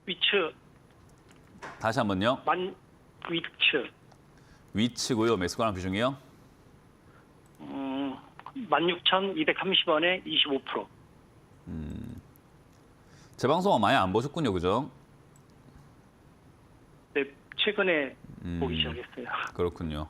위츠, 다시 한번요. 위츠. 위치고요. 매수가랑 비중이요? 16,230원에 25%. 제 방송 많이 안 보셨군요. 그죠? 네, 최근에 보기 시작했어요. 그렇군요.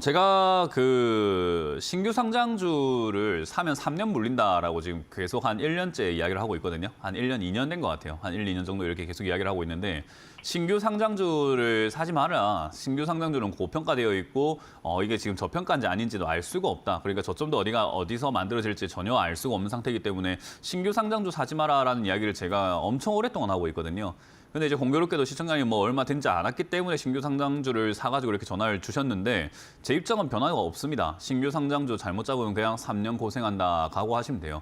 제가 그 신규 상장주를 사면 3년 물린다라고 지금 계속 한 1년째 이야기를 하고 있거든요. 한 1년, 2년 된 것 같아요. 한 1, 2년 정도 이렇게 계속 이야기를 하고 있는데 신규 상장주를 사지 마라. 신규 상장주는 고평가되어 있고 이게 지금 저평가인지 아닌지도 알 수가 없다. 그러니까 저점도 어디서 만들어질지 전혀 알 수가 없는 상태이기 때문에 신규 상장주 사지 마라라는 이야기를 제가 엄청 오랫동안 하고 있거든요. 근데 이제 공교롭게도 시청자님 뭐 얼마 되지 않았기 때문에 신규 상장주를 사가지고 이렇게 전화를 주셨는데 제 입장은 변화가 없습니다. 신규 상장주 잘못 잡으면 그냥 3년 고생한다 각오하시면 돼요.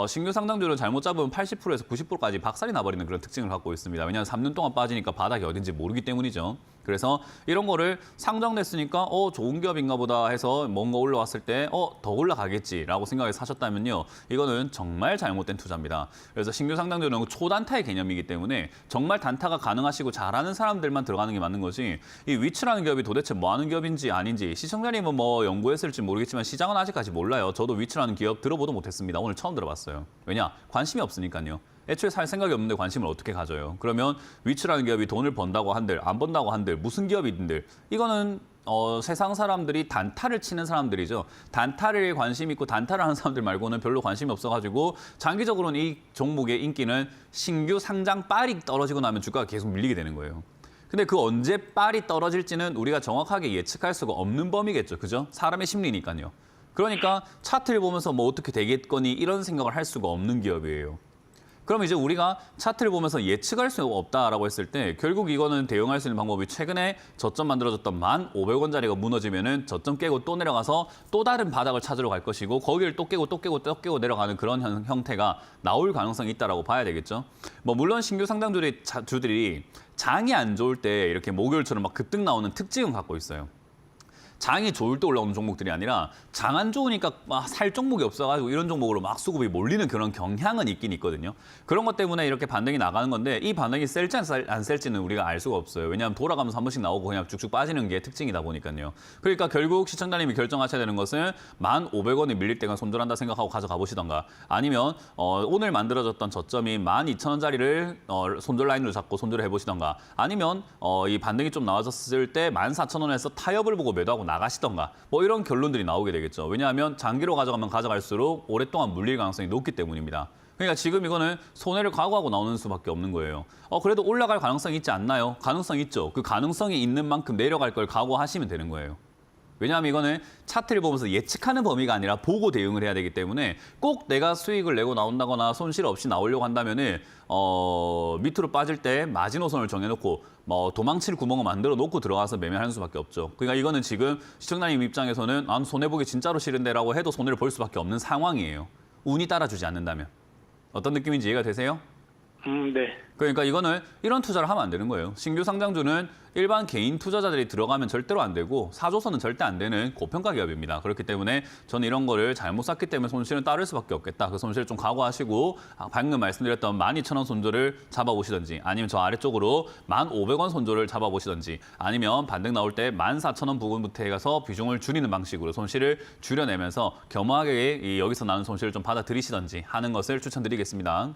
신규 상장주를 잘못 잡으면 80%에서 90%까지 박살이 나버리는 그런 특징을 갖고 있습니다. 왜냐하면 3년 동안 빠지니까 바닥이 어딘지 모르기 때문이죠. 그래서 이런 거를 상장됐으니까 좋은 기업인가 보다 해서 뭔가 올라왔을 때 더 올라가겠지라고 생각해서 사셨다면요. 이거는 정말 잘못된 투자입니다. 그래서 신규 상장주는 초단타의 개념이기 때문에 정말 단타가 가능하시고 잘하는 사람들만 들어가는 게 맞는 거지 이 위치라는 기업이 도대체 뭐 하는 기업인지 아닌지 시청자님은 뭐 연구했을지 모르겠지만 시장은 아직까지 몰라요. 저도 위치라는 기업 들어보도 못했습니다. 오늘 처음 들어봤어요. 왜냐? 관심이 없으니까요. 애초에 살 생각이 없는데 관심을 어떻게 가져요? 그러면 위치라는 기업이 돈을 번다고 한들 안 번다고 한들 무슨 기업이든들 이거는 세상 사람들이 단타를 치는 사람들이죠. 단타를 관심 있고 단타를 하는 사람들 말고는 별로 관심이 없어가지고 장기적으로는 이 종목의 인기는 신규 상장 빨이 떨어지고 나면 주가가 계속 밀리게 되는 거예요. 근데 그 언제 빨이 떨어질지는 우리가 정확하게 예측할 수가 없는 범위겠죠. 그죠? 사람의 심리니까요. 그러니까 차트를 보면서 뭐 어떻게 되겠거니 이런 생각을 할 수가 없는 기업이에요. 그럼 이제 우리가 차트를 보면서 예측할 수 없다라고 했을 때 결국 이거는 대응할 수 있는 방법이 최근에 저점 만들어졌던 1,500원짜리가 무너지면은 저점 깨고 또 내려가서 또 다른 바닥을 찾으러 갈 것이고 거기를 또 깨고 또 깨고 또 깨고 내려가는 그런 형태가 나올 가능성이 있다라고 봐야 되겠죠. 뭐 물론 신규 상장주들이 장이 안 좋을 때 이렇게 목요일처럼 막 급등 나오는 특징은 갖고 있어요. 장이 좋을 때 올라오는 종목들이 아니라 장 안 좋으니까 막 살 종목이 없어가지고 이런 종목으로 막 수급이 몰리는 그런 경향은 있긴 있거든요. 그런 것 때문에 이렇게 반등이 나가는 건데 이 반등이 셀지 안 셀지는 우리가 알 수가 없어요. 왜냐하면 돌아가면서 한 번씩 나오고 그냥 쭉쭉 빠지는 게 특징이다 보니까요. 그러니까 결국 시청자님이 결정하셔야 되는 것은 1,500원이 밀릴 때가 손절한다 생각하고 가져가 보시던가 아니면 오늘 만들어졌던 저점이 12,000원짜리를 손절 라인으로 잡고 손절을 해보시던가 아니면 이 반등이 좀 나와졌을 때 14,000원에서 타협을 보고 매도하고 나가시던가 뭐 이런 결론들이 나오게 되겠죠. 왜냐하면 장기로 가져가면 가져갈수록 오랫동안 물릴 가능성이 높기 때문입니다. 그러니까 지금 이거는 손해를 각오하고 나오는 수밖에 없는 거예요. 그래도 올라갈 가능성이 있지 않나요? 가능성 있죠. 그 가능성이 있는 만큼 내려갈 걸 각오하시면 되는 거예요. 왜냐하면 이거는 차트를 보면서 예측하는 범위가 아니라 보고 대응을 해야 되기 때문에 꼭 내가 수익을 내고 나온다거나 손실 없이 나오려고 한다면은 밑으로 빠질 때 마지노선을 정해놓고 뭐 도망칠 구멍을 만들어 놓고 들어가서 매매하는 수밖에 없죠. 그러니까 이거는 지금 시청자님 입장에서는 난 손해보기 진짜로 싫은데라고 해도 손해를 볼 수밖에 없는 상황이에요. 운이 따라주지 않는다면. 어떤 느낌인지 이해가 되세요? 네. 그러니까 이거는 이런 투자를 하면 안 되는 거예요. 신규 상장주는 일반 개인 투자자들이 들어가면 절대로 안 되고 사조선은 절대 안 되는 고평가 기업입니다. 그렇기 때문에 저는 이런 거를 잘못 샀기 때문에 손실은 따를 수밖에 없겠다. 그 손실 좀 각오하시고 방금 말씀드렸던 12,000원 손절을 잡아보시든지 아니면 저 아래쪽으로 1,500원 손절을 잡아보시든지 아니면 반등 나올 때 14,000원 부근부터 해가서 비중을 줄이는 방식으로 손실을 줄여내면서 겸허하게 여기서 나는 손실을 좀 받아들이시든지 하는 것을 추천드리겠습니다.